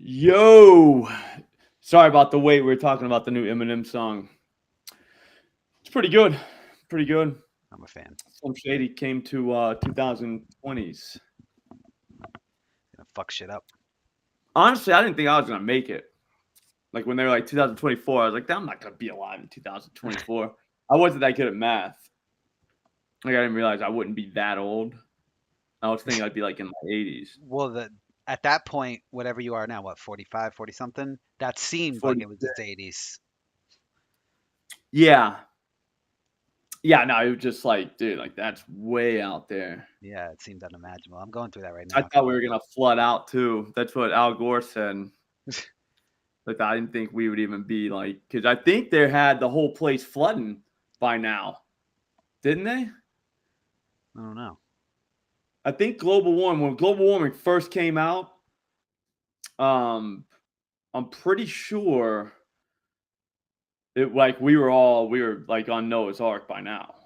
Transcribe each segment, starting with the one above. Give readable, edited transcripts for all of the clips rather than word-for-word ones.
Yo, sorry about the wait. We were talking about the new Eminem song. It's pretty good. Pretty good. I'm a fan. Some Shady came to 2020s. Gonna fuck shit up. Honestly, I didn't think I was gonna make it. Like when they were like 2024, I was like, I'm not gonna be alive in 2024. I wasn't that good at math. Like I didn't realize I wouldn't be that old. I was thinking I'd be like in my 80s. Well, at that point, whatever you are now, what, 45, 40 something? That seemed like it was 46. its 80s. Yeah. Yeah, no, it was just like, dude, like that's way out there. Yeah, it seemed unimaginable. I'm going through that right I now. thought we were gonna flood out too. That's what Al Gore said. Like I didn't think we would even be like, because I think they had the whole place flooding by now, didn't they? I don't know. I think when global warming first came out, um, I'm pretty sure it like we were like on Noah's Ark by now.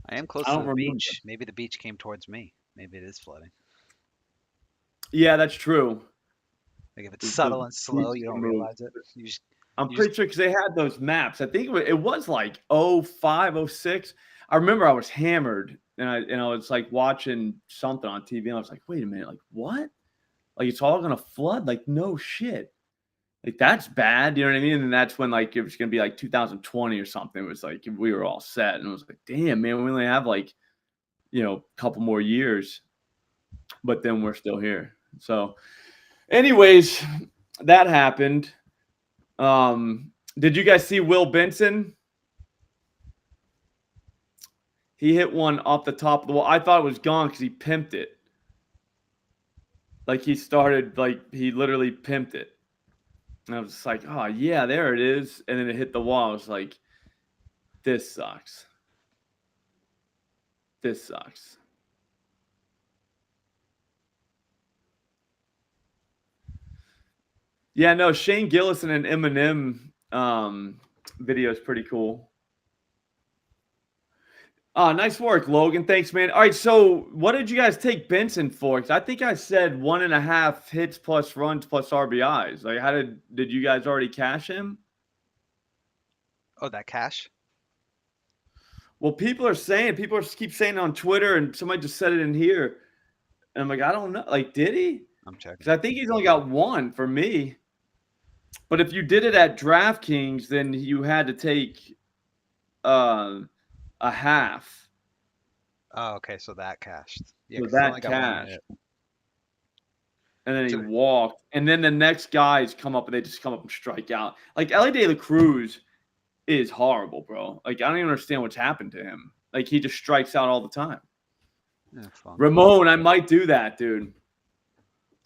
I am close I to don't the remember. beach. Maybe the beach came towards me. Maybe it is flooding. Yeah, that's true. Like if it's The subtle and slow, beach you don't moved. realize it. I'm You just pretty sure because they had those maps. I think it was like 05, 06. I remember I was hammered and I was like watching something on TV and I was like, wait a minute, like what? Like it's all gonna flood? Like no shit. Like that's bad, you know what I mean? And that's when like it was gonna be like 2020 or something. It was like we were all set, and it was like, damn man, we only have like a couple more years, but then we're still here. So, anyways, that happened. Did you guys see Will Benson? He hit one off the top of the wall. I thought it was gone because he pimped it. Like he literally pimped it. And I was just like, oh yeah, there it is. And then it hit the wall. I was like, this sucks. This sucks. Yeah, no, Shane Gillison and Eminem video is pretty cool. Nice work, Logan. Thanks, man. All right, so what did you guys take Benson for? Because I think I said 1.5 hits plus runs plus RBIs. Like, how did you guys already cash him? Oh, that cash? Well, people keep saying it on Twitter, and somebody just said it in here. And I'm like, I don't know. Like, did he? I'm checking. Because I think he's only got one for me. But if you did it at DraftKings, then you had to take a half. Oh, okay, so that cashed. Yeah, So 'cause he's that only got one cashed. hit. And then he So walked. And then the next guys come up and they just come up and strike out. Like Ellie De La Cruz is horrible, bro. Like I don't even understand what's happened to him. Like he just strikes out all the time. yeah, fun. Ramon, I might do that, dude.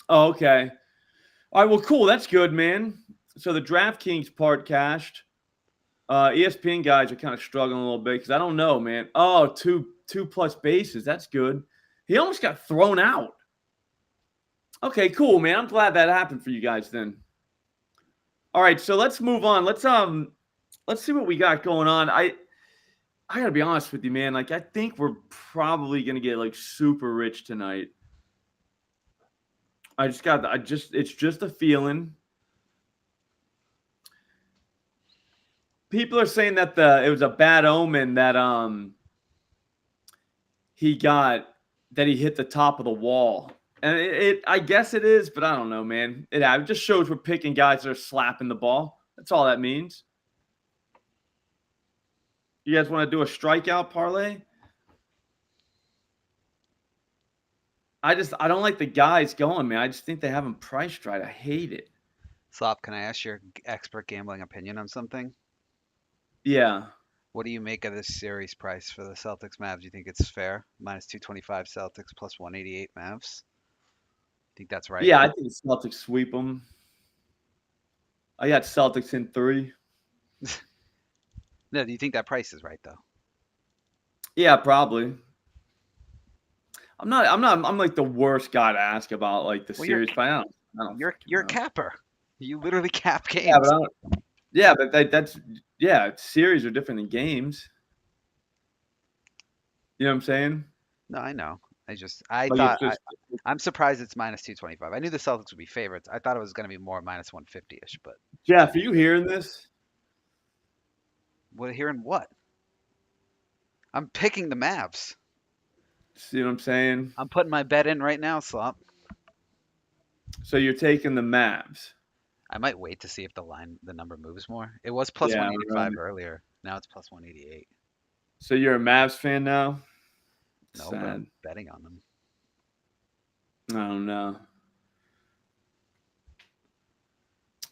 Oh, okay. All right, well, cool. That's good, man. So the DraftKings part cashed. ESPN guys are kind of struggling a little bit because I don't know, man. Oh, two plus bases. That's good. He almost got thrown out. Okay, cool, man. I'm glad that happened for you guys then. All right, so let's move on. Let's see what we got going on. I gotta be honest with you, man. Like I think we're probably gonna get like super rich tonight. It's just a feeling. People are saying that it was a bad omen that he hit the top of the wall. And I guess it is, but I don't know, man. It just shows we're picking guys that are slapping the ball. That's all that means. You guys want to do a strikeout parlay? I don't like the guys going, man. I just think they have them priced right. I hate it. Slop, can I ask your expert gambling opinion on something? Yeah. What do you make of this series price for the Celtics Mavs? You think it's fair? Minus 225 Celtics plus 188 Mavs. Think that's right? Yeah, I think the Celtics sweep them. I got Celtics in 3. No, do you think that price is right though? Yeah, probably. I'm like the worst guy to ask about like the series, but I don't You're a capper. You literally cap games. Yeah, but series are different than games. You know what I'm saying? No, I know. I'm surprised it's minus 225. I knew the Celtics would be favorites. I thought it was going to be more minus 150-ish, but Jeff, are you hearing this? what hearing what? I'm picking the Mavs. See what I'm saying? I'm putting my bet in right now, Slop. So you're taking the Mavs. I might wait to see if the number moves more. It was plus 185 earlier. Now it's plus 188. So you're a Mavs fan now? No, but I'm betting on them. I don't know.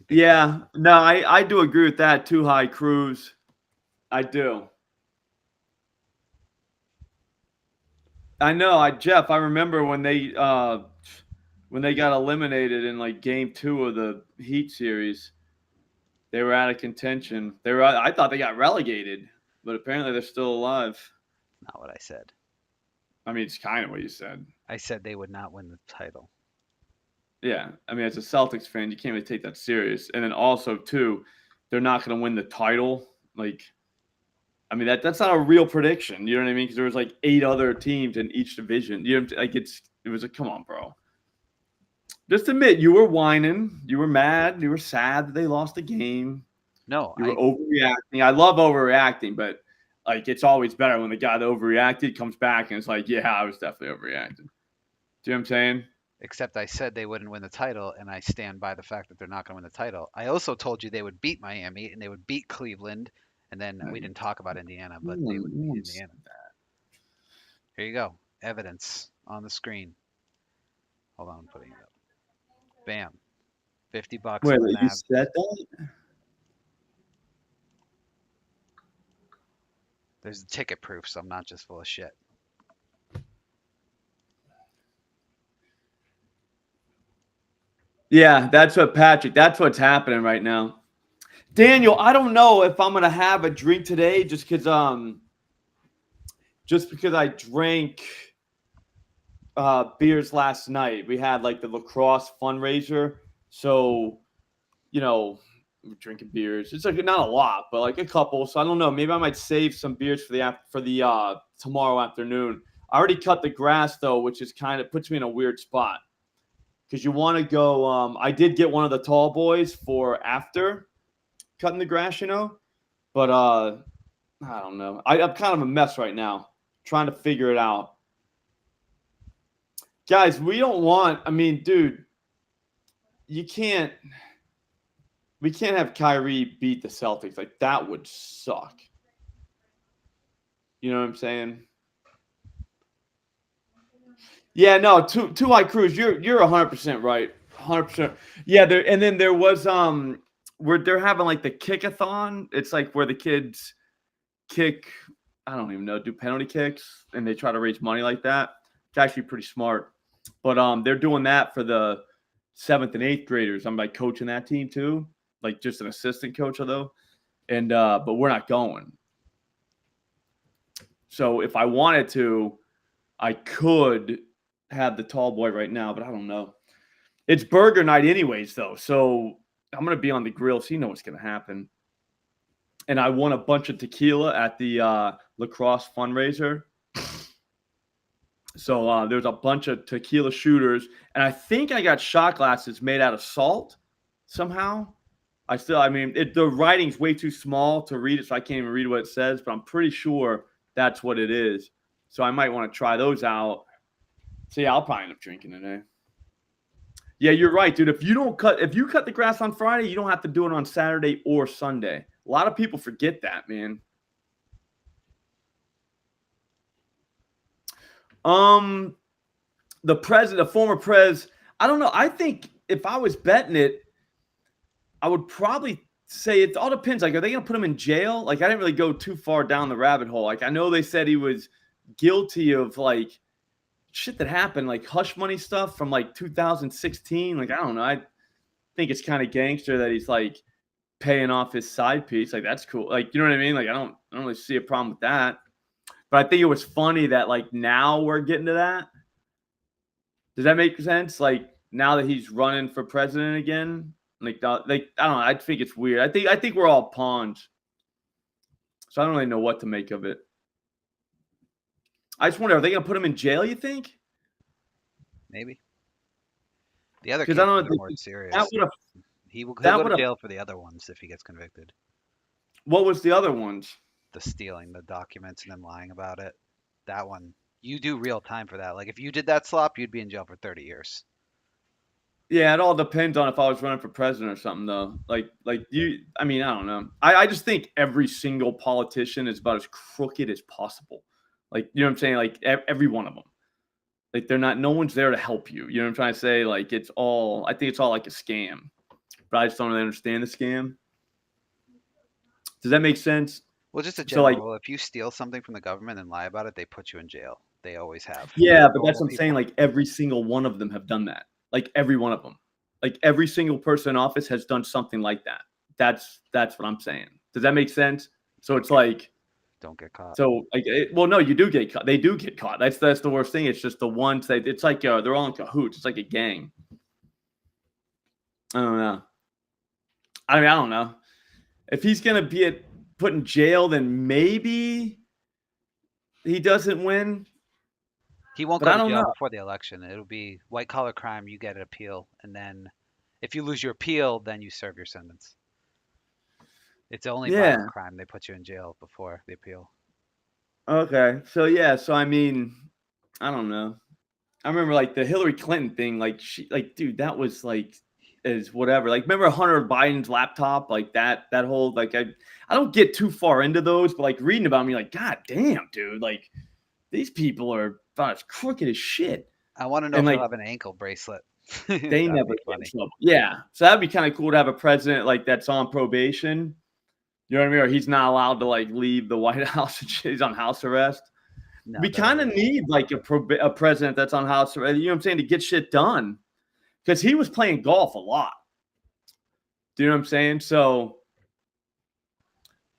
Yeah, no, I do agree with that. Too high cruise. I do. I know. Jeff, I remember when they got eliminated in like game 2 of the Heat series. They were out of contention. I thought they got relegated, but apparently they're still alive. Not what I said. I mean, it's kind of what you said. I said they would not win the title. Yeah. I mean, as a Celtics fan, you can't really take that serious. And then also, too, they're not going to win the title. Like, I mean, that's not a real prediction. You know what I mean? Because there was like 8 other teams in each division. You know, like it was like, come on, bro. Just admit you were whining, you were mad, you were sad that they lost the game. No, you were overreacting. I love overreacting, but like it's always better when the guy that overreacted comes back and it's like, yeah, I was definitely overreacting. Do you know what I'm saying? Except I said they wouldn't win the title, and I stand by the fact that they're not going to win the title. I also told you they would beat Miami and they would beat Cleveland, and then we didn't talk about Indiana, but they would beat Indiana. Here you go, evidence on the screen. Hold on, I'm putting it up. Bam, $50. Wait, you said that? There's ticket proof, so I'm not just full of shit. Yeah, that's what's happening right now. Daniel, I don't know if I'm gonna have a drink today just because I drank beers last night. We had like the lacrosse fundraiser. So, you know, we're drinking beers. It's like not a lot, but like a couple. So I don't know. Maybe I might save some beers for the tomorrow afternoon. I already cut the grass though, which is kind of puts me in a weird spot. Because you want to go, I did get one of the tall boys for after cutting the grass, you know. But I don't know. I'm kind of a mess right now, trying to figure it out. Guys, dude, we can't have Kyrie beat the Celtics. Like, that would suck. You know what I'm saying? Yeah, no, too high cruise. You're 100% right. 100%. Yeah, there was where they're having like the kick-a-thon. It's like where the kids kick, I don't even know, do penalty kicks and they try to raise money like that. It's actually pretty smart. But they're doing that for the 7th and 8th graders. I'm like coaching that team too, like just an assistant coach although. And but we're not going. So if I wanted to, I could have the tall boy right now, but I don't know. It's burger night anyways, though. So I'm going to be on the grill, so you know what's going to happen. And I won a bunch of tequila at the lacrosse fundraiser. So there's a bunch of tequila shooters. And I think I got shot glasses made out of salt somehow. The writing's way too small to read it, so I can't even read what it says. But I'm pretty sure that's what it is. So I might want to try those out. So yeah, I'll probably end up drinking today. Yeah, you're right, dude. If you cut the grass on Friday, you don't have to do it on Saturday or Sunday. A lot of people forget that, man. The former prez, I don't know. I think if I was betting it, I would probably say it all depends. Like, are they going to put him in jail? Like, I didn't really go too far down the rabbit hole. Like, I know they said he was guilty of like shit that happened, like hush money stuff from like 2016. Like, I don't know. I think it's kind of gangster that he's like paying off his side piece. Like, that's cool. Like, you know what I mean? Like, I don't really see a problem with that. But I think it was funny that like now we're getting to that. Does that make sense? Like, now that he's running for president again, like I don't know. I think it's weird. I think we're all pawns. So I don't really know what to make of it. I just wonder, are they going to put him in jail, you think? Maybe. The other Because I cases don't are think more that serious. would have He'll that go to would have. jail for the other ones if he gets convicted. What was the other ones? The stealing the documents and then lying about it. That one, you do real time for that. Like if you did that slop, you'd be in jail for 30 years. Yeah, it all depends on if I was running for president or something, though. Like you, I mean, I don't know. I just think every single politician is about as crooked as possible. Like, you know what I'm saying? Like every one of them. Like they're not. No one's there to help you. You know what I'm trying to say? Like it's all. I think it's all like a scam. But I just don't really understand the scam. Does that make sense? Well, just a So general like, rule: if you steal something from the government and lie about it, they put you in jail. They always have. yeah, but that's Normal what I'm saying. people. Like every single one of them have done that. Like every one of them. Like every single person in office has done something like that. That's what I'm saying. Does that make sense? So it's like, Don't get caught. so like, well, no, you do get caught. They do get caught. That's the worst thing. It's just the ones that it's like they're all in cahoots. It's like a gang. I don't know. I mean, I don't know. If he's gonna be put in jail, then maybe he doesn't win. He won't But go I to don't jail know. before the election. It'll be white collar crime. You get an appeal, and then if you lose your appeal, then you serve your sentence. It's only Yeah. violent crime. They put you in jail before the appeal. Okay. So yeah. So I mean, I don't know. I remember like the Hillary Clinton thing. Like dude, that was like is whatever. Like remember Hunter Biden's laptop, like that whole like I don't get too far into those, but like reading about me, like God damn, dude, like these people are about as crooked as shit, I want to know and if he'll like have an ankle bracelet. they That'd never be get in funny. trouble. Yeah, so that'd be kind of cool to have a president like that's on probation. You know what I mean? Or he's not allowed to like leave the White House and shit. He's on house arrest. No, We they'll kind of always. need like a president that's on house arrest. You know what I'm saying, to get shit done because he was playing golf a lot. Do you know what I'm saying? So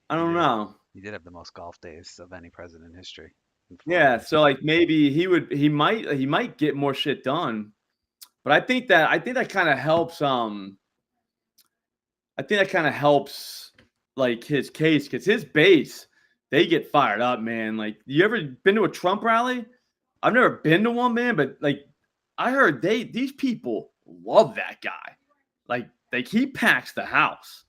I don't know. He did have the most golf days of any president in history. In 4 years. Yeah, so like maybe he might get more shit done. But I think that kind of helps I think that kind of helps like his case cuz his base they get fired up, man. Like you ever been to a Trump rally? I've never been to one, man, but like I heard these people love that guy. Like he packs the house.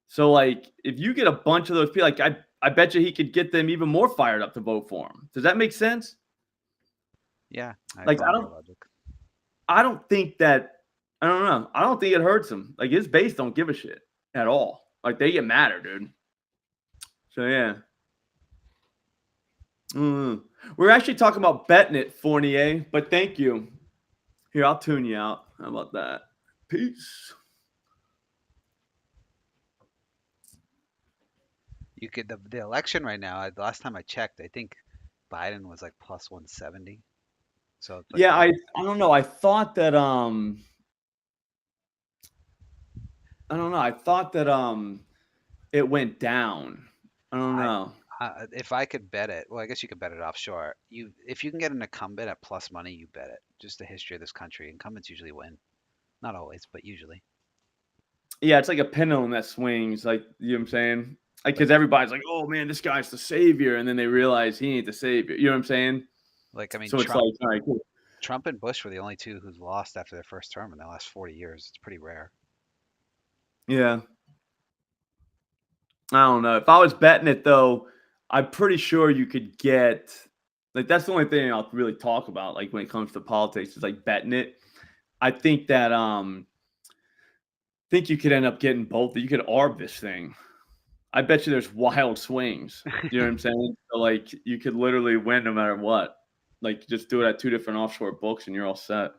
So like if you get a bunch of those people, like I bet you he could get them even more fired up to vote for him. Does that make sense? Yeah, I Like follow your logic. I don't think that I don't know. I don't think it hurts him. Like his base don't give a shit at all. Like they get madder, dude. So yeah. We're actually talking about betting it, Fournier, but thank you. Here, I'll tune you out. How about that? Peace. You could the election right now. The last time I checked, I think Biden was like plus 170. So it's like Yeah, I don't know. I thought that I don't know. I thought that it went down. I don't know. if I could bet it, well, I guess you could bet it offshore. If you can get an incumbent at plus money, you bet it. Just the history of this country. Incumbents usually win. Not always, but usually. Yeah, it's like a pendulum that swings. Like you know what I'm saying? Like because everybody's like, "Oh man, this guy's the savior," and then they realize he ain't the savior. You know what I'm saying? Like I mean, So it's like, all right, cool. Trump and Bush were the only two who's lost after their first term in the last 40 years. It's pretty rare. Yeah. I don't know. If I was betting it though, I'm pretty sure you could get like that's the only thing I'll really talk about. Like when it comes to politics, is like betting it. I think that think you could end up getting both. You could arb this thing. I bet you there's wild swings. You know what I'm saying? So like you could literally win no matter what. Like just do it at two different offshore books and you're all set.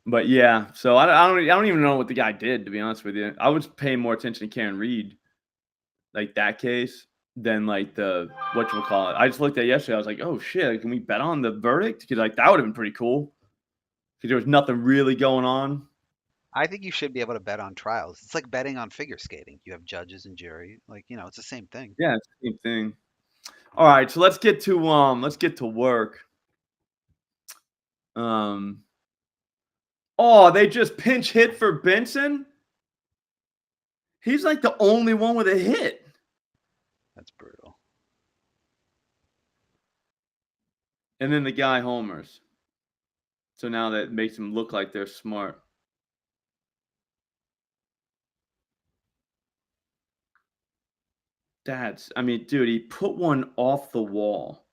But yeah, so I don't even know what the guy did, to be honest with you. I was paying more attention to Karen Reed, like that case, than like the whatchamacallit. I just looked at it yesterday. I was like, oh shit, can we bet on the verdict? Because like that would have been pretty cool. Because there was nothing really going on. I think you should be able to bet on trials. It's like betting on figure skating. You have judges and jury. Like, it's the same thing. Yeah, it's the same thing. All right, so let's get to work. Oh, they just pinch hit for Benson. He's like the only one with a hit. That's brutal. And then the guy homers. So now that makes them look like they're smart. I mean, dude, he put one off the wall.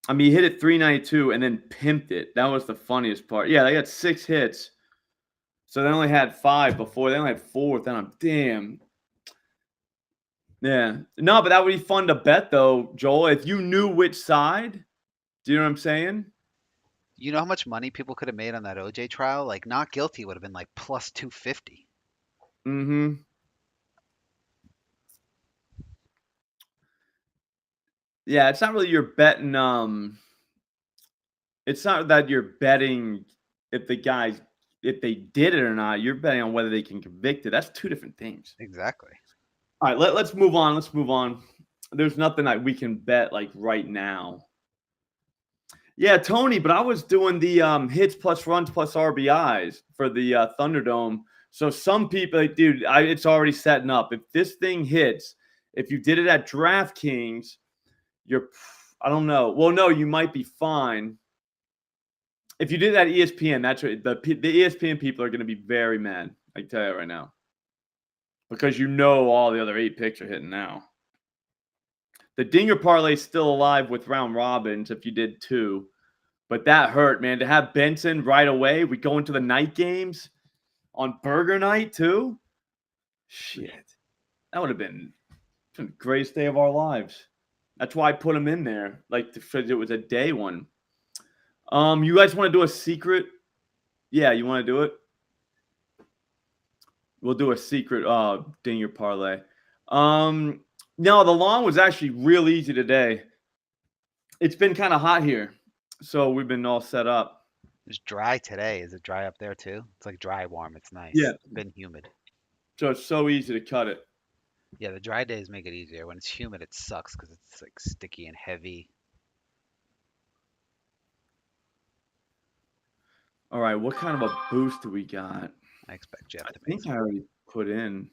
I mean, he hit it 392 and then pimped it. That was the funniest part. Yeah, they got 6 hits. So they only had 5 before. They only had 4. Then I'm damn. Yeah. No, but that would be fun to bet, though, Joel. If you knew which side, do you know what I'm saying? You know how much money people could have made on that OJ trial? Like, not guilty would have been like plus 250. Mm-hmm. Yeah, it's not really you're betting. It's not that you're betting if if they did it or not. You're betting on whether they can convict it. That's 2 different things. Exactly. All right, let's move on. Let's move on. There's nothing that we can bet like right now. Yeah, Tony, but I was doing the hits plus runs plus RBIs for the Thunderdome. So some people, like, dude, it's already setting up. If this thing hits, if you did it at DraftKings, I don't know. Well, no, you might be fine. If you did that ESPN, that's right. The ESPN people are going to be very mad. I can tell you right now, because you know all the other 8 picks are hitting now. The Dinger parlay is still alive with round robins if you did 2. But that hurt, man. To have Benson right away, we go into the night games on Burger Night too. Shit, that would have been the greatest day of our lives. That's why I put him in there, like because it was a day one. You guys want to do a secret? Yeah, you want to do it? We'll do a secret Dinger parlay. No, the long was actually real easy today. It's been kind of hot here, so we've been all set up. It's dry today. Is it dry up there too? It's like dry warm. It's nice. Yeah. It's been humid. So it's so easy to cut it. Yeah, the dry days make it easier. When it's humid, it sucks because it's like sticky and heavy. All right, what kind of a boost do we got? I expect Jeff I to make think some. I already put in.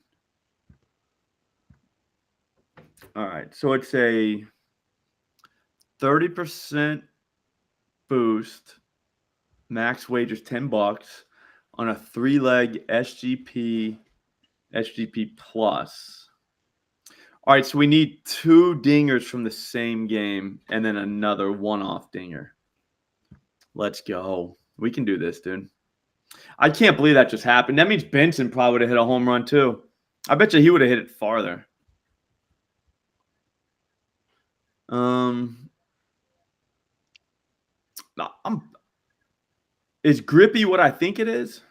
All right, so it's a 30% boost. Max wagers $10 on a 3-leg SGP plus. All right, so we need 2 dingers from the same game and then another one-off dinger. Let's go. We can do this, dude. I can't believe that just happened. That means Benson probably would have hit a home run too. I bet you he would have hit it farther. Is Grippy what I think it is?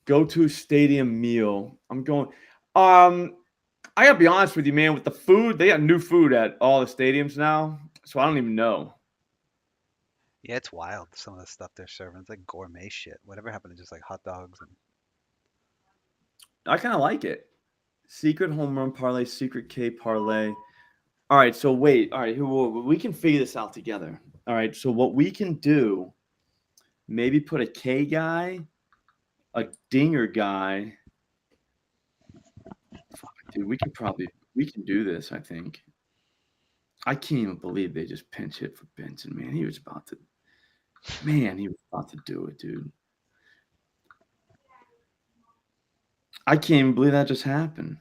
Go-to stadium meal. I'm going. I gotta be honest with you, man. With the food, they got new food at all the stadiums now, so I don't even know. Yeah, it's wild. Some of the stuff they're serving. It's like gourmet shit. Whatever happened to just like hot dogs and I kind of like it. Secret home run parlay, secret K parlay. All right, so wait. All right, we can figure this out together. All right, so what we can do, maybe put a K guy, a dinger guy. Fuck, dude, we can do this, I think. I can't even believe they just pinch hit for Benson, man. He was about to do it, dude. I can't even believe that just happened.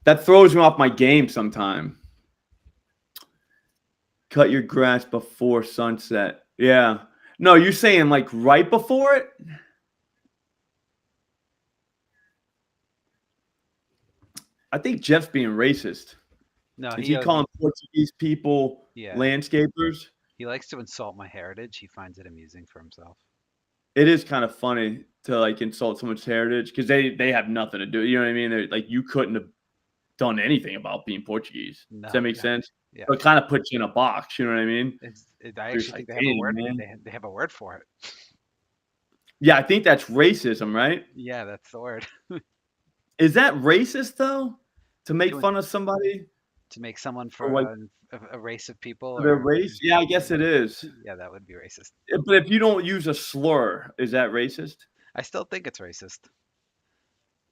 That throws me off my game sometime. Cut your grass before sunset. Yeah. No, you're saying like right before it? I think Jeff's being racist. no, Is he calling Portuguese people landscapers? He likes to insult my heritage. He finds it amusing for himself. It is kind of funny to like insult someone's heritage because they have nothing to do. You know what I mean? They're, like, you couldn't have done anything about being Portuguese. No, Does that make sense? Yeah. So it kind of puts you in a box. You know what I mean? I actually think they have a word. They have a word for it. Yeah, I think that's racism, right? Yeah, that's the word. Is that racist though? To make fun of somebody? To make someone for like, a race of people? Their race? Yeah, I guess it is. Yeah, that would be racist. But if you don't use a slur, is that racist? I still think it's racist.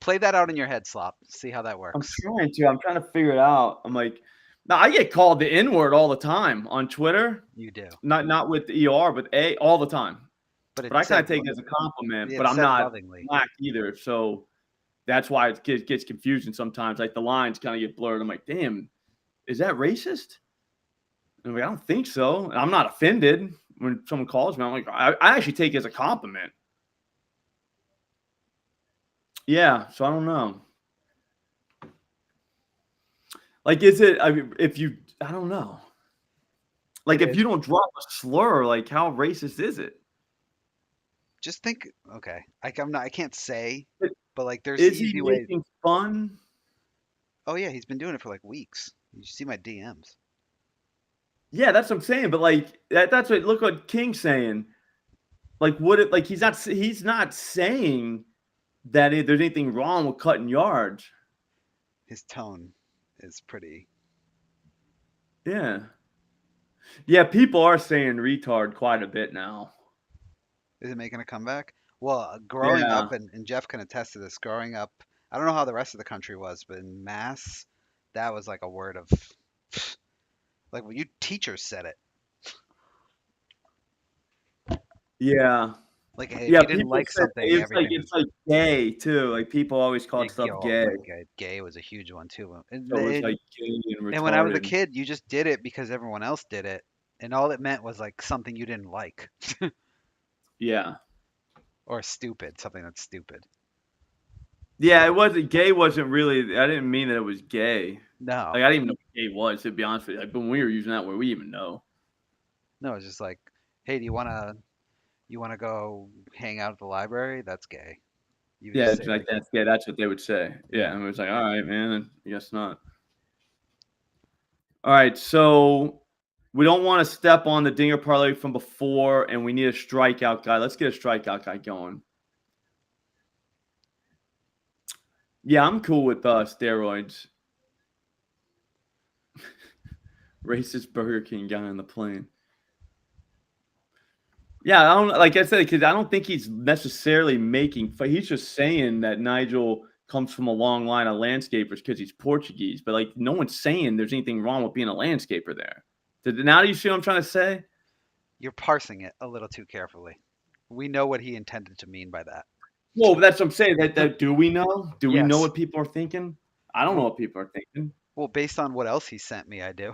Play that out in your head, Slop. See how that I'm works. trying to. I'm trying to figure it out. I'm like, now I get called the N-word all the time on Twitter. You do. Not with the ER, but all the time. But But I kind of take it as a compliment. But it's I'm said not lovingly. black either, so that's why it gets confusing sometimes. Like the lines kind of get blurred. I'm like, damn, is that racist? And I'm like, I don't think so. And I'm not offended when someone calls me. I'm like, I actually take it as a compliment. Yeah, so I don't know. Like, is it? I mean, I don't know. Like, if you don't drop a slur, like, how racist is it? Just think. Okay, I can't say, but like, there's Is he easy ways. making fun? Oh yeah, he's been doing it for like weeks. You see my DMs. Yeah, that's what I'm saying. But like, that's what. Look what King's saying. Like, like he's not saying that there's anything wrong with cutting yards. His tone is pretty. Yeah. Yeah, people are saying retard quite a bit now. Is it making a comeback? Well, growing Yeah. up, and Jeff can attest to this. Growing up, I don't know how the rest of the country was, but in Mass, that was like a word of, like when you teachers said it. Yeah. Like if Yeah, you didn't people like said something, it's like everything was gay too. Like people always called stuff gay. like gay was a huge one too. So it was like gay and And when I was a retarded. kid, you just did it because everyone else did it, and all it meant was like something you didn't like, Yeah. or stupid, something that's stupid. Yeah, it wasn't gay. Wasn't really. I didn't mean that it was gay. No, Like I didn't even know what gay was. To be honest with you, like when we were using that word, we even know. no, it's just like, hey, do you wanna go hang out at the library? That's gay. You Yeah, just it's say it like like that. that's yeah, that's what they would say. Yeah, Yeah. and it was like, all right, man. I guess not. All right, so we don't want to step on the dinger parlay from before, and we need a strikeout guy. Let's get a strikeout guy going. Yeah, I'm cool with steroids. Racist Burger King guy on the plane. Yeah, I don't like I said because I don't think he's necessarily making. He's just saying that Nigel comes from a long line of landscapers because he's Portuguese. But like, no one's saying there's anything wrong with being a landscaper there. Now do you see what I'm trying to say? You're parsing it a little too carefully. We know what he intended to mean by that. Well, that's what I'm saying. That do we know? Do we know Yes. what people are thinking? I don't know what people are thinking. Well, based on what else he sent me, I do.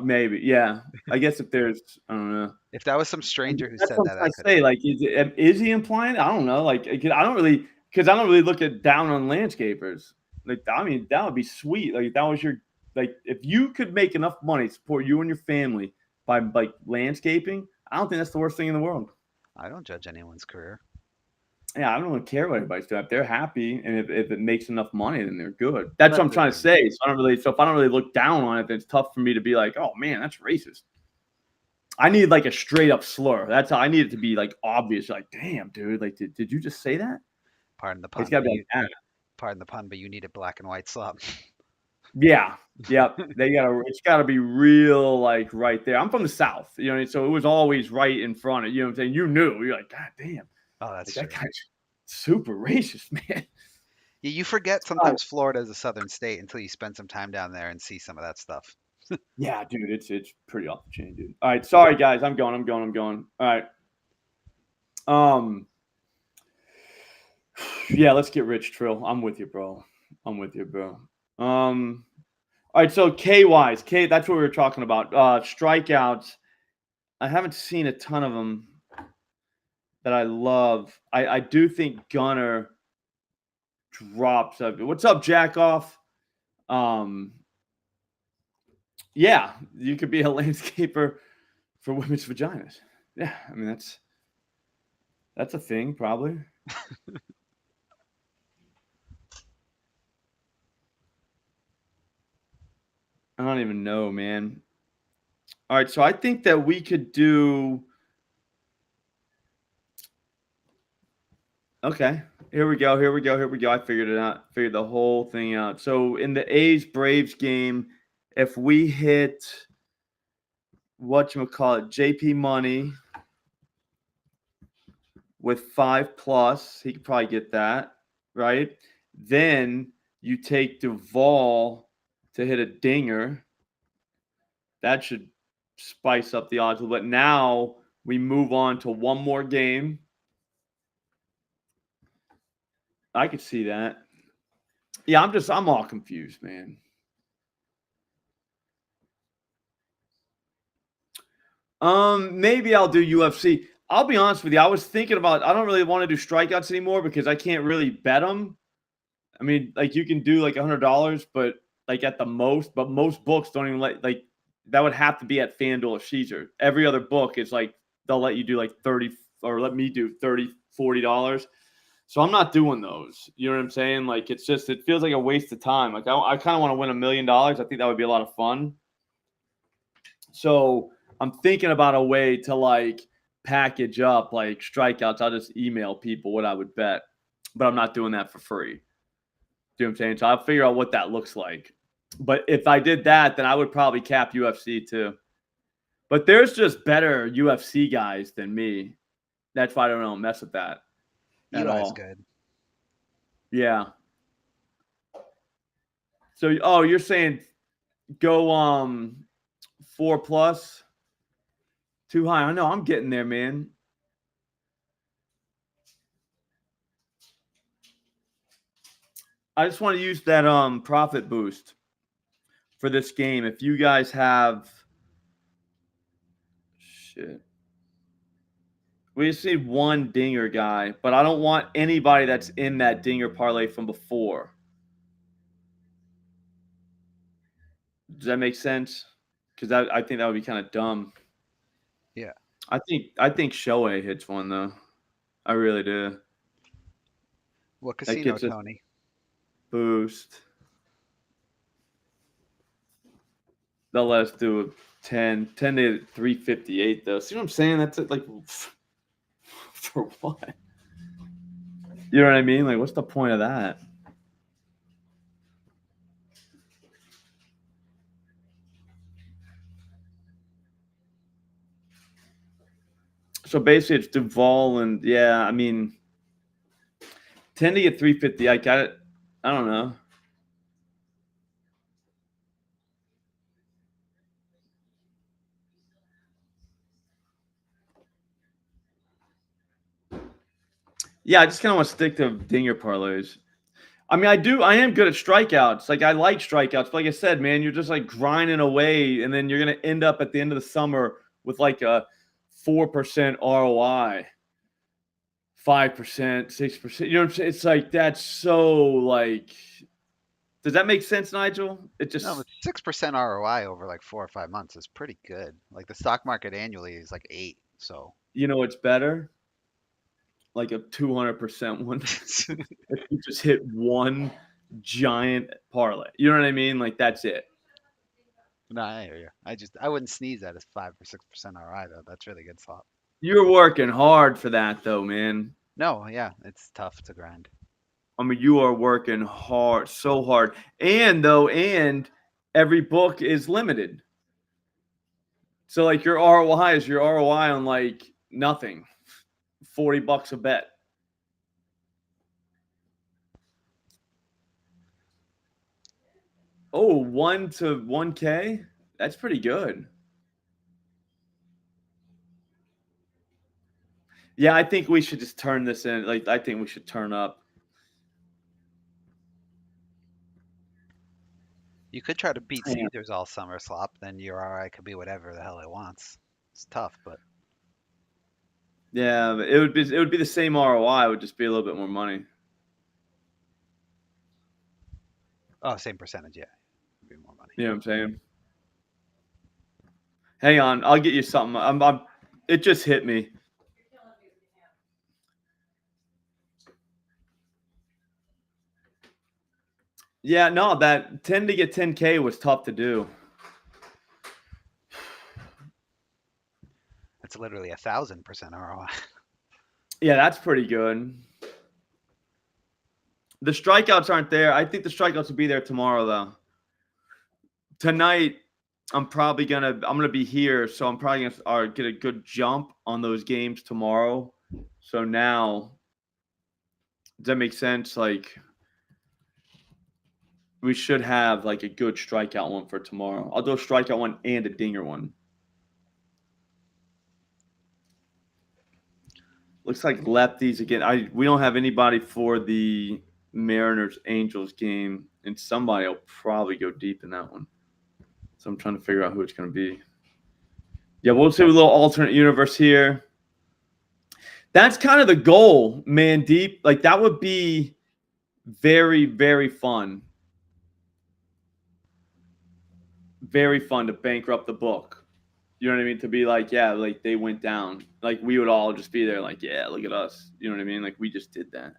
Maybe, yeah. I guess if there's, I don't know. If that was some stranger who That's said what I'm that, I trying to could. say. Like, is he implying? I don't know. Like, 'cause I don't really look at down on landscapers. Like, I mean, that would be sweet. Like, that was your like, if you could make enough money to support you and your family by like landscaping, I don't think that's the worst thing in the world. I don't judge anyone's career. Yeah, I don't really care what everybody's doing. If they're happy and if it makes enough money, then they're good. That's what I'm trying to say. So if I don't really look down on it, then it's tough for me to be like, oh man, that's racist. I need like a straight up slur. That's how I need it to be like obvious. Like, damn, dude, like did you just say that? Pardon the pun. It's gotta be like that. Pardon the pun, but you need it black and white Slop. Yeah. Yep. It's gotta be real like right there. I'm from the South, you know, so it was always right in front of you know what I'm saying? You knew. You're like, God damn. Oh, that's like, true. that guy's super racist, man. Yeah, you forget sometimes Florida is a southern state until you spend some time down there and see some of that stuff. Yeah, dude, it's pretty off the chain, dude. All right, sorry guys, I'm going. All right. Yeah, let's get rich, Trill. I'm with you, bro. All right, so K-wise, that's what we were talking about. Strikeouts. I haven't seen a ton of them that I love. I do think Gunner drops. What's up, Jackoff? Yeah, you could be a landscaper for women's vaginas. Yeah, I mean that's a thing, probably. I don't even know, man. All right, so I think that we could do. Okay, here we go. I figured it out. Figured the whole thing out. So in the A's Braves game, if we hit whatchamacallit, JP Money with 5+, he could probably get that. right? Then you take Duvall to hit a dinger. That should spice up the odds a little bit. Now we move on to one more game. I could see that. Yeah, I'm all confused, man. Maybe I'll do UFC. I'll be honest with you. I was thinking about, I don't really want to do strikeouts anymore because I can't really bet them. I mean, like you can do like $100, but like at the most, but most books don't even like that would have to be at FanDuel or Caesar. Every other book is like they'll let you do like 30 or let me do 30, $40. So I'm not doing those. You know what I'm saying? Like it's just it feels like a waste of time. Like I kind of want to win $1 million. I think that would be a lot of fun. So I'm thinking about a way to like package up like strikeouts. I'll just email people what I would bet, but I'm not doing that for free. You know what I'm saying? So I'll figure out what that looks like. But if I did that, then I would probably cap UFC too. But there's just better UFC guys than me. That's why I don't mess with that at Eli's all. good. Yeah. So you're saying go 4+? Too high. I know I'm getting there, man. I just want to use that profit boost for this game. If you guys have we just need one dinger guy, but I don't want anybody that's in that dinger parlay from before. Does that make sense? Because I think that would be kind of dumb. Yeah. I think Shohei hits one though. I really do. What That casino, gets us Tony? boost. They'll let us do a 10 to 358 though. See what I'm saying? That's it, like for what? You know what I mean? Like, what's the point of that? So basically, it's Duvall and yeah, I mean, 10 to get 350. I got it. I don't know. Yeah, I just kind of want to stick to dinger parlays. I mean, I am good at strikeouts. Like, I like strikeouts. But like I said, man, you're just like grinding away, and then you're going to end up at the end of the summer with like a 4% ROI, 5%, 6%. You know what I'm saying? It's like, that's so like, does that make sense, Nigel? It just, No, but 6% ROI over like 4 or 5 months is pretty good. Like the stock market annually is like 8. So it's better. Like a 200% one. If you just hit one giant parlay. You know what I mean? Like, that's it. no, I hear you. I wouldn't sneeze at a 5 or 6% ROI though. That's really good slop. You're working hard for that, though, man. No, yeah, it's tough to grind. I mean, you are working hard, so hard. And every book is limited. So, like, your ROI is your ROI on, like, nothing. $40 a bet. Oh, 1 to 1K? That's pretty good. Yeah, I think we should just turn this in. Like, I think we should turn up. You could try to beat Yeah. Caesars all summer slop, then your ROI could be whatever the hell it wants. It's tough, but Yeah, but it would be the same ROI. It would just be a little bit more money. oh, same percentage, yeah. It'd be more money. You know what I'm saying? Hang on, I'll get you something. It just hit me. Yeah, no, that 10 to get 10K was tough to do. It's literally 1,000% ROI. Yeah, that's pretty good. The strikeouts aren't there. I think the strikeouts will be there tomorrow, though. Tonight, I'm gonna be here, so I'm probably gonna get a good jump on those games tomorrow. So now, Does that make sense? Like, we should have like a good strikeout one for tomorrow. I'll do a strikeout one and a dinger one. Looks like lefties again. We don't have anybody for the Mariners Angels game, and somebody will probably go deep in that one. So I'm trying to figure out who it's going to be. Yeah, we'll see a little alternate universe here. That's kind of the goal, man. Deep, like that would be very, very fun. Very fun to bankrupt the book. You know what I mean? To be like, yeah, like they went down. Like we would all just be there, like, yeah, look at us. You know what I mean? Like we just did that.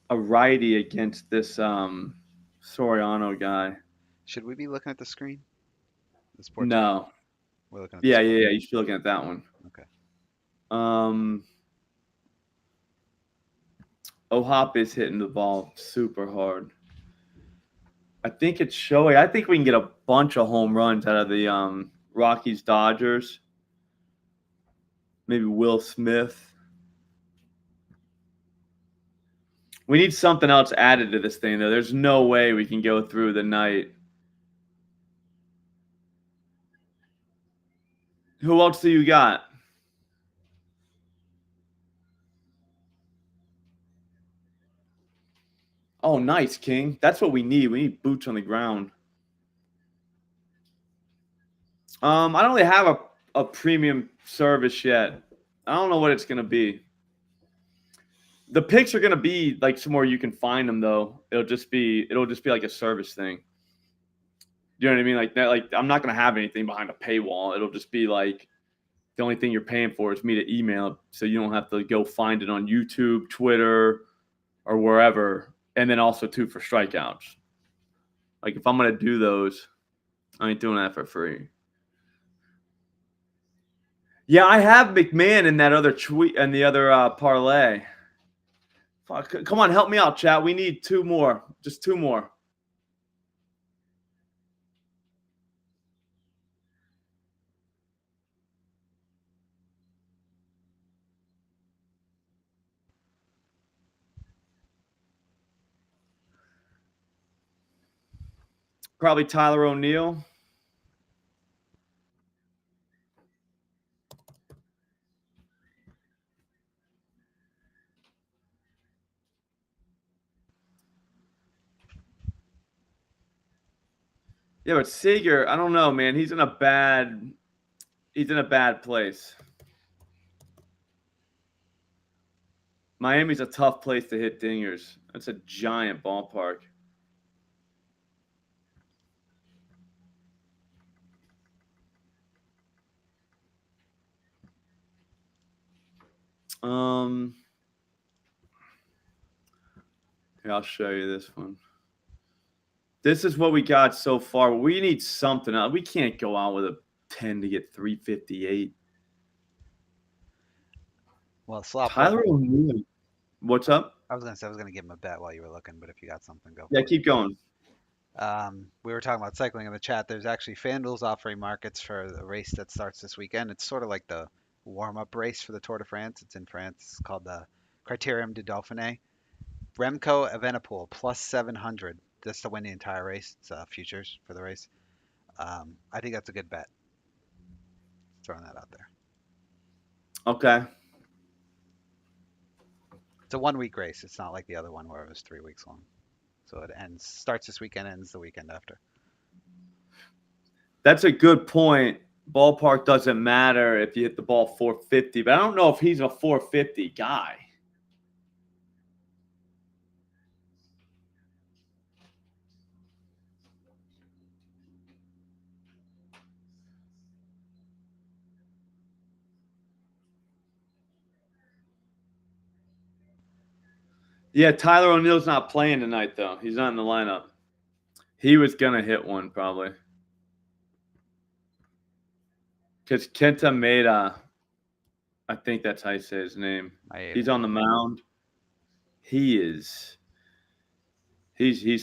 A righty against this Soriano guy. Should we be looking at the screen? The sports No. screen? We're looking at Yeah, the screen. yeah. You should be looking at that one. Okay. O'Hop is hitting the ball super hard. I think it's showing. I think we can get a bunch of home runs out of the Rockies Dodgers. Maybe Will Smith. We need something else added to this thing, though. There's no way we can go through the night. Who else do you got? Oh, nice, King. That's what we need. We need boots on the ground. I don't really have a premium service yet. I don't know what it's going to be. The picks are going to be like somewhere you can find them, though. It'll just be like a service thing. You know what I mean? Like that. Like I'm not going to have anything behind a paywall. It'll just be like the only thing you're paying for is me to email it, so you don't have to go find it on YouTube, Twitter, or wherever. And then also too for strikeouts. Like if I'm going to do those, I ain't doing that for free. Yeah, I have McMahon in that other tweet and the other parlay. Fuck, come on, help me out, chat. We need two more. Just two more. Probably Tyler O'Neill. Yeah, but Seager, I don't know, man. He's in a bad place. Miami's a tough place to hit dingers. That's a giant ballpark. Here, I'll show you this one. This is what we got so far. We need something else. We can't go out with a 10 to get 358. Well, Slop. Tyler O'Neill. What's up? I was gonna give him a bet while you were looking, but if you got something, go. Yeah, keep going. We were talking about cycling in the chat. There's actually FanDuel's offering markets for the race that starts this weekend. It's sort of like the warm-up race for the Tour de France. It's in France. It's called the Critérium du Dauphiné. Remco Evenepoel plus 700 just to win the entire race. It's futures for the race. I think that's a good bet. Throwing that out there. Okay. It's a 1 week race. It's not like the other one where it was 3 weeks long. So it starts this weekend, ends the weekend after. That's a good point. Ballpark doesn't matter if you hit the ball 450, but I don't know if he's a 450 guy. Yeah, Tyler O'Neill's not playing tonight, though. He's not in the lineup. He was going to hit one, probably. Because Kenta Maeda, I think that's how you say his name. He's on the mound. He's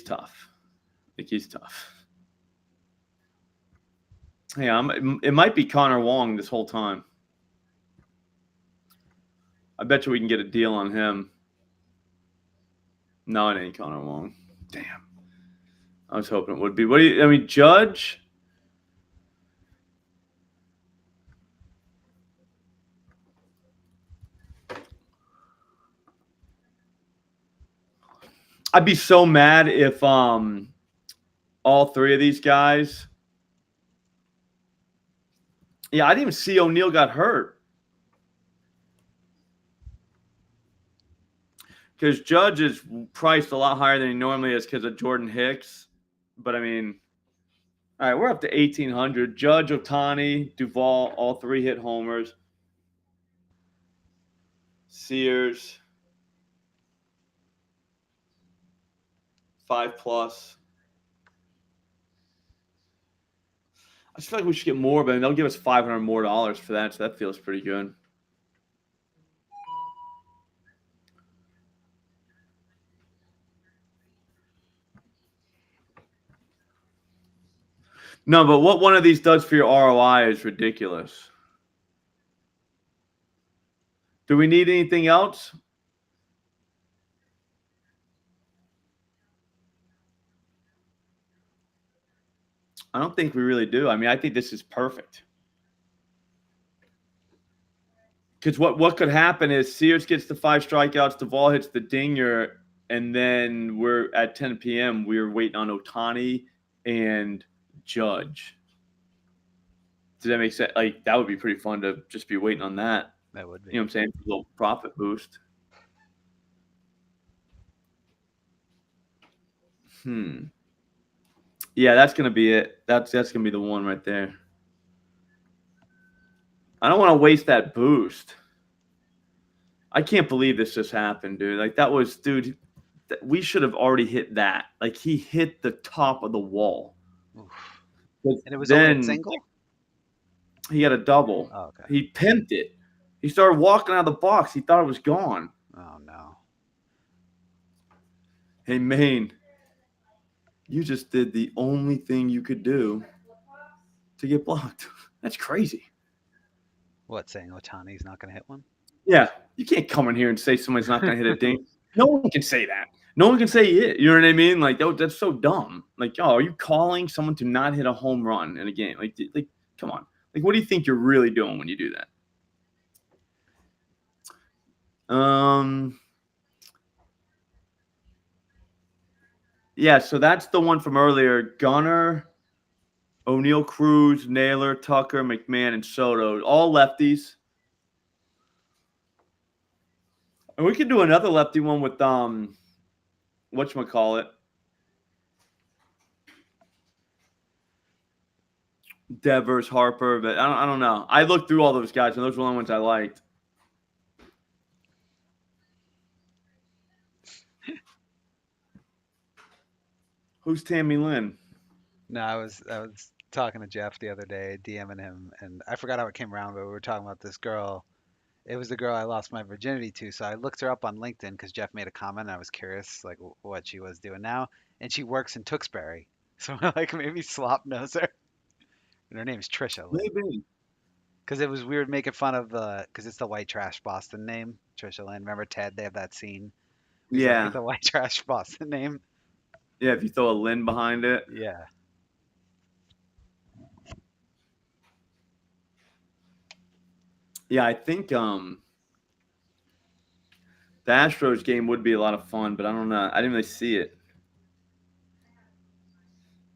tough. think he's tough. Yeah, it might be Connor Wong this whole time. I bet you we can get a deal on him. No, it ain't Connor Wong. Damn. I was hoping it would be. What do you? I mean, Judge. I'd be so mad if all three of these guys. Yeah, I didn't even see O'Neill got hurt. Because Judge is priced a lot higher than he normally is because of Jordan Hicks. But, I mean, all right, we're up to 1,800. Judge, Ohtani, Duvall, all three hit homers. Sears, 5+. I just feel like we should get more, but they'll give us $500 more for that, so that feels pretty good. No, but what one of these does for your ROI is ridiculous. Do we need anything else? I don't think we really do. I mean, I think this is perfect. Because what could happen is Sears gets the 5 strikeouts, Duvall hits the dinger, and then we're at 10 p.m. We're waiting on Ohtani and Judge. Does that make sense? Like, that would be pretty fun to just be waiting on that. That would be. You know what I'm saying? A little profit boost. Yeah, that's gonna be it. That's gonna be the one right there. I don't want to waste that boost. I can't believe this just happened, dude. Like, that was, dude, we should have already hit that. Like, he hit the top of the wall. And it was only a single? He had a double. Oh, okay. He pimped it. He started walking out of the box. He thought it was gone. Oh, no. Hey, Maine, you just did the only thing you could do to get blocked. That's crazy. What, saying Ohtani's not going to hit one? Yeah, you can't come in here and say someone's not going to hit a ding. No one can say that. No one can say it. You know what I mean? Like, that's so dumb. Like, oh, are you calling someone to not hit a home run in a game? Like, come on. Like, what do you think you're really doing when you do that? Yeah, so that's the one from earlier. Gunnar, O'Neill, Cruz, Naylor, Tucker, McMahon, and Soto. All lefties. And we could do another lefty one with whatchamacallit. Devers, Harper, but I don't know. I looked through all those guys, and those were the only ones I liked. Who's Tammy Lynn? No, I was talking to Jeff the other day, DMing him, and I forgot how it came around, but we were talking about this girl. It was the girl I lost my virginity to, so I looked her up on LinkedIn because Jeff made a comment, and I was curious, like, what she was doing now, and she works in Tewksbury, so like maybe Slop knows her. And her name's Trisha Lynn. Maybe. Because it was weird making fun of because it's the white trash Boston name, Trisha Lynn. Remember Ted? They have that scene. Yeah. It's a white trash Boston name. Yeah, if you throw a Lynn behind it. Yeah. Yeah, I think the Astros game would be a lot of fun, but I don't know. I didn't really see it.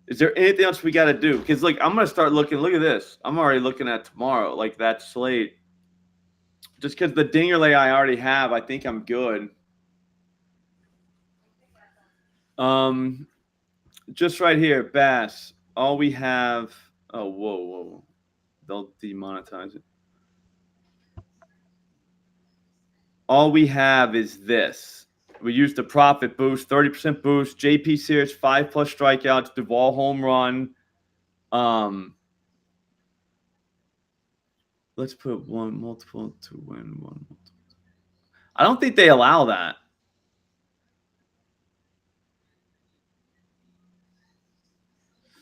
Is there anything else we got to do? Because, like, I'm going to start looking. Look at this. I'm already looking at tomorrow, like that slate. Just because the dinger lay I already have, I think I'm good. Just right here, Bass. All we have. Oh, whoa. They'll demonetize it. All we have is this. We used the profit boost, 30% boost. JP Sears, 5+ strikeouts. Duvall home run. Let's put one multiple to win one multiple. I don't think they allow that.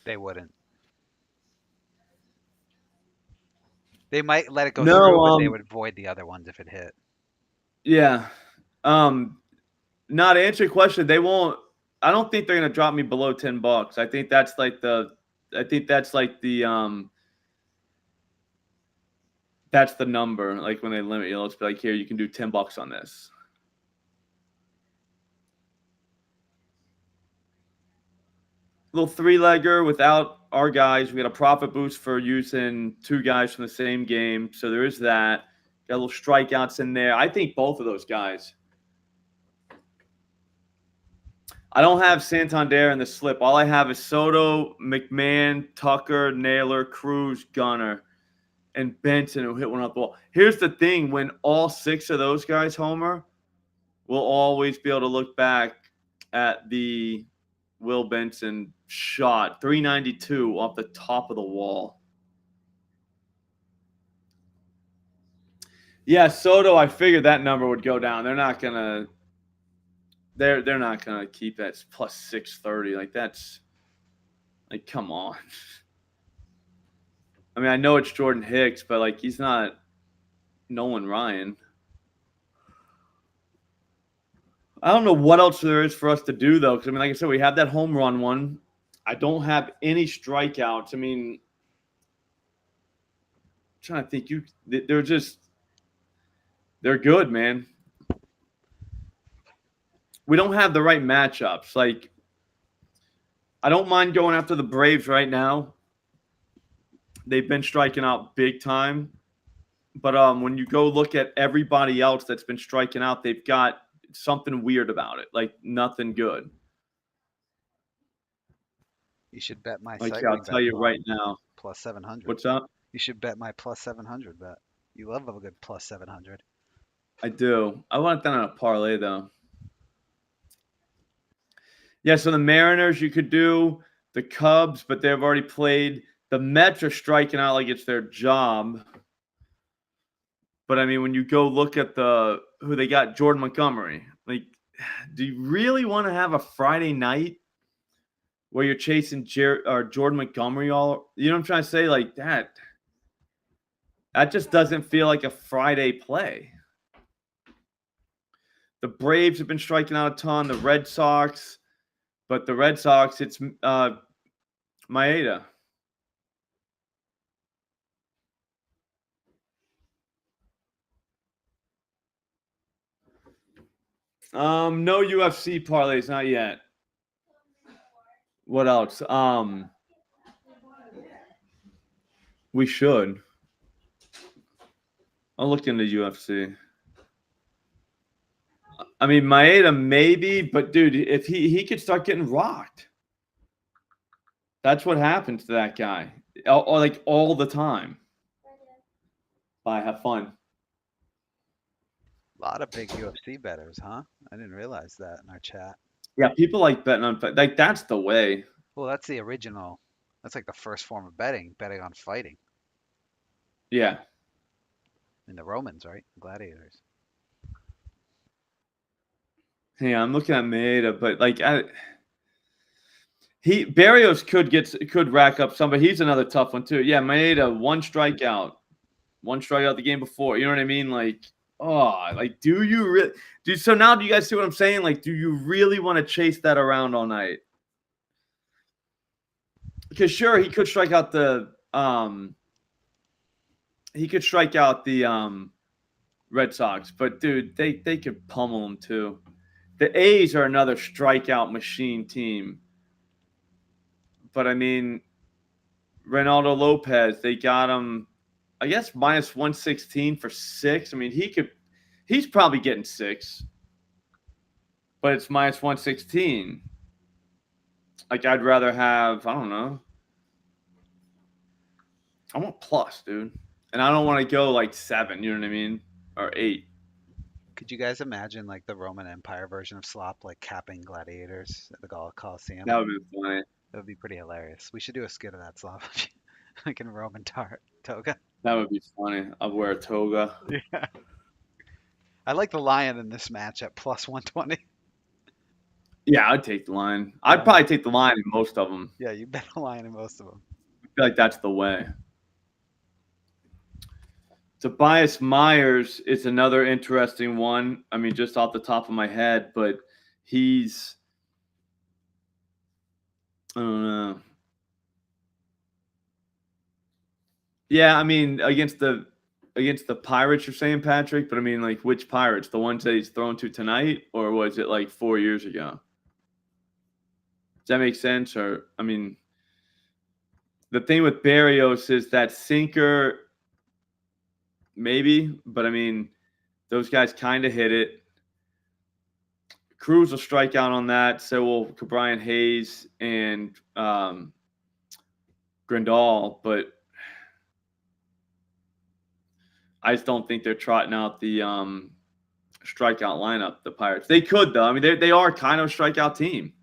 They wouldn't. They might let it go No, through, but they would void the other ones if it hit. yeah. Not to answer your question, they won't. I don't think they're gonna drop me below $10. I think that's like the. I think that's like the. That's the number. Like when they limit you, let's be like, here, you can do $10 on this. Little three-legger without our guys. We got a profit boost for using two guys from the same game. So there is that. Got little strikeouts in there. I think both of those guys. I don't have Santander in the slip. All I have is Soto, McMahon, Tucker, Naylor, Cruz, Gunner, and Benson, who hit one up the wall. Here's the thing. When all six of those guys homer, we'll always be able to look back at the Will Benson shot, 392 off the top of the wall. Yeah, Soto, I figured that number would go down. They're not gonna keep that plus 630. Like that's like, come on. I mean, I know it's Jordan Hicks, but like he's not Nolan Ryan. I don't know what else there is for us to do, though, because, I mean, like I said, we have that home run one. I don't have any strikeouts. I mean, I'm trying to think. They're good, man. We don't have the right matchups. Like, I don't mind going after the Braves right now. They've been striking out big time. But when you go look at everybody else that's been striking out, they've got something weird about it, like nothing good. You should bet my Like, cycling yeah, I'll tell you right now. plus 700. What's up? You should bet my plus 700 bet. You love a good plus 700. I do. I want it done on a parlay, though. Yeah, so the Mariners you could do, the Cubs, but they've already played. The Mets are striking out like it's their job. But, I mean, when you go look at who they got, Jordan Montgomery, like, do you really want to have a Friday night where you're chasing Jordan Montgomery all – you know what I'm trying to say? Like, that just doesn't feel like a Friday play. The Braves have been striking out a ton. The Red Sox – but the Red Sox, it's Maeda. No UFC parlays, not yet. What else? We should. I'll look into UFC. I mean, Maeda maybe, but dude, if he could start getting rocked. That's what happens to that guy. Or like all the time. Bye, have fun. A lot of big UFC bettors, huh? I didn't realize that in our chat. Yeah, people like betting on like that's the way. Well, that's the original. That's like the first form of betting on fighting. Yeah. And the Romans, right? Gladiators. Yeah, I'm looking at Maeda, but like Barrios could rack up some, but he's another tough one too. Yeah, Maeda, one strikeout the game before. You know what I mean? Like, do you really? So now do you guys see what I'm saying? Like, do you really want to chase that around all night? Because sure, he could strike out the Red Sox, but dude, they could pummel him too. The A's are another strikeout machine team. But, I mean, Reynaldo Lopez, they got him, I guess, minus 116 for 6. I mean, he's probably getting 6. But it's minus 116. Like, I'd rather have, I don't know. I want plus, dude. And I don't want to go like 7, you know what I mean? Or 8. Could you guys imagine like the Roman Empire version of Slop, like capping gladiators at the Coliseum? That would be funny. That would be pretty hilarious. We should do a skit of that, Slop. Like in Roman toga. That would be funny. I'll wear a toga. Yeah. I like the Lion in this match at plus 120. Yeah, I'd take the line. I'd probably take the line in most of them. Yeah, you bet a line in most of them. I feel like that's the way. Tobias Myers is another interesting one. I mean, just off the top of my head, but he's, I don't know. Yeah, I mean, against the Pirates, you're saying, Patrick, but I mean, like, which Pirates? The ones that he's thrown to tonight, or was it like 4 years ago? Does that make sense? Or, I mean, the thing with Barrios is that sinker, maybe, but I mean, those guys kind of hit it. Cruz will strike out on that. So will Brian Hayes and Grandal, but I just don't think they're trotting out the strikeout lineup, the Pirates. They could, though. I mean, they are kind of a strikeout team.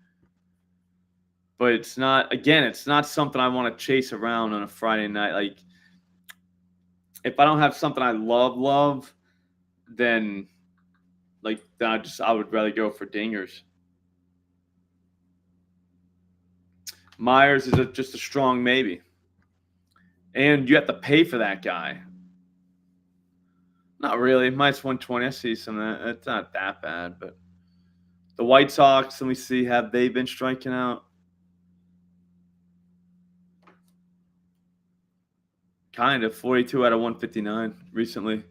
But it's not, again, it's not something I want to chase around on a Friday night. Like, if I don't have something I love, then I would rather go for dingers. Myers is just a strong maybe. And you have to pay for that guy. Not really. Minus 120. I see some of that. It's not that bad, but the White Sox, let me see, have they been striking out? Kind of. 42 out of 159 recently.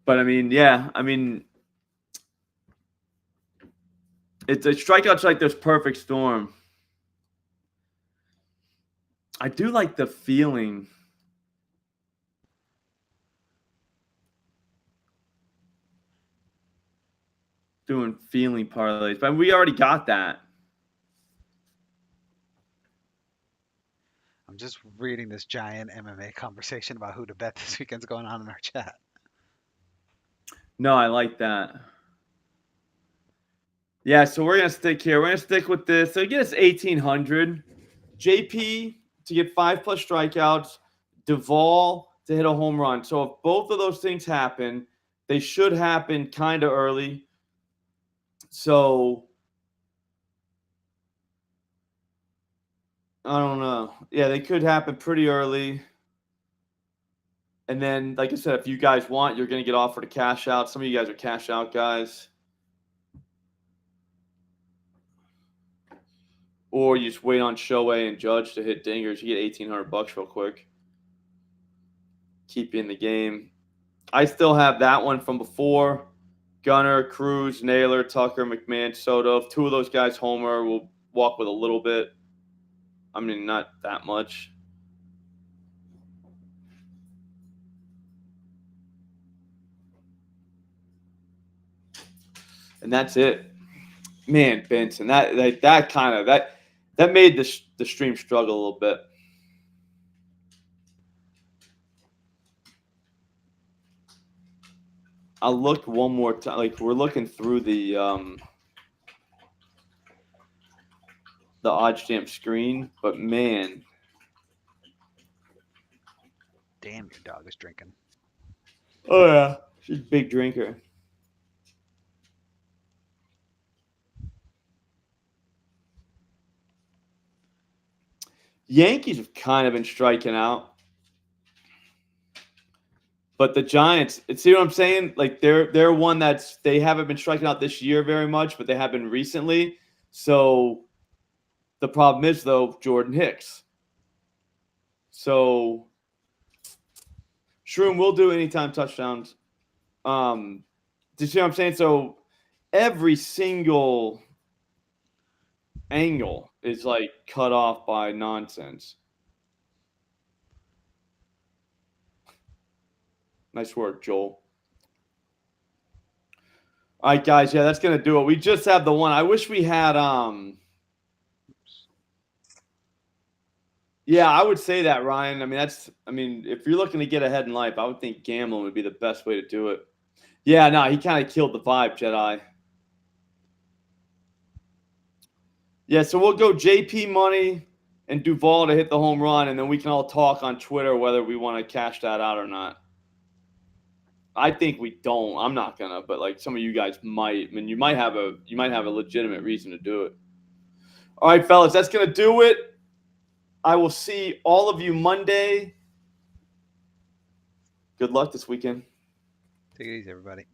But I mean, yeah, I mean, it's a strikeout's like this perfect storm. I do like the feeling. Doing feeling parlays, but we already got that. I'm just reading this giant MMA conversation about who to bet this weekend's going on in our chat. No, I like that. Yeah, so we're gonna stick here. We're gonna stick with this. So get us 1,800. JP to get 5+ strikeouts. Duvall to hit a home run. So if both of those things happen, they should happen kind of early. So I don't know. Yeah, they could happen pretty early. And then, like I said, if you guys want, you're going to get offered a cash out. Some of you guys are cash out guys. Or you just wait on Shohei and Judge to hit dingers. You get $1,800 real quick. Keep you in the game. I still have that one from before. Gunner, Cruz, Naylor, Tucker, McMahon, Soto. If two of those guys homer, we'll walk with a little bit. I mean, not that much. And that's it. Man, Benson, that made the stream struggle a little bit. I'll look one more time. Like, we're looking through the OddsJam screen, but man. Damn, your dog is drinking. Oh, yeah. She's a big drinker. Yankees have kind of been striking out. But the Giants, see what I'm saying? Like, they're one they haven't been striking out this year very much, but they have been recently. So the problem is, though, Jordan Hicks. So Shroom will do anytime touchdowns. Do you see what I'm saying? So every single angle is like cut off by nonsense. Nice work, Joel. All right, guys. Yeah, that's gonna do it. We just have the one. I wish we had Yeah, I would say that, Ryan. I mean, if you're looking to get ahead in life, I would think gambling would be the best way to do it. Yeah, no, he kind of killed the vibe, Jedi. Yeah, so we'll go JP money and Duvall to hit the home run, and then we can all talk on Twitter whether we want to cash that out or not. I think we don't. I'm not gonna, but like some of you guys might. I mean, you might have a legitimate reason to do it. All right, fellas, that's gonna do it. I will see all of you Monday. Good luck this weekend. Take it easy, everybody.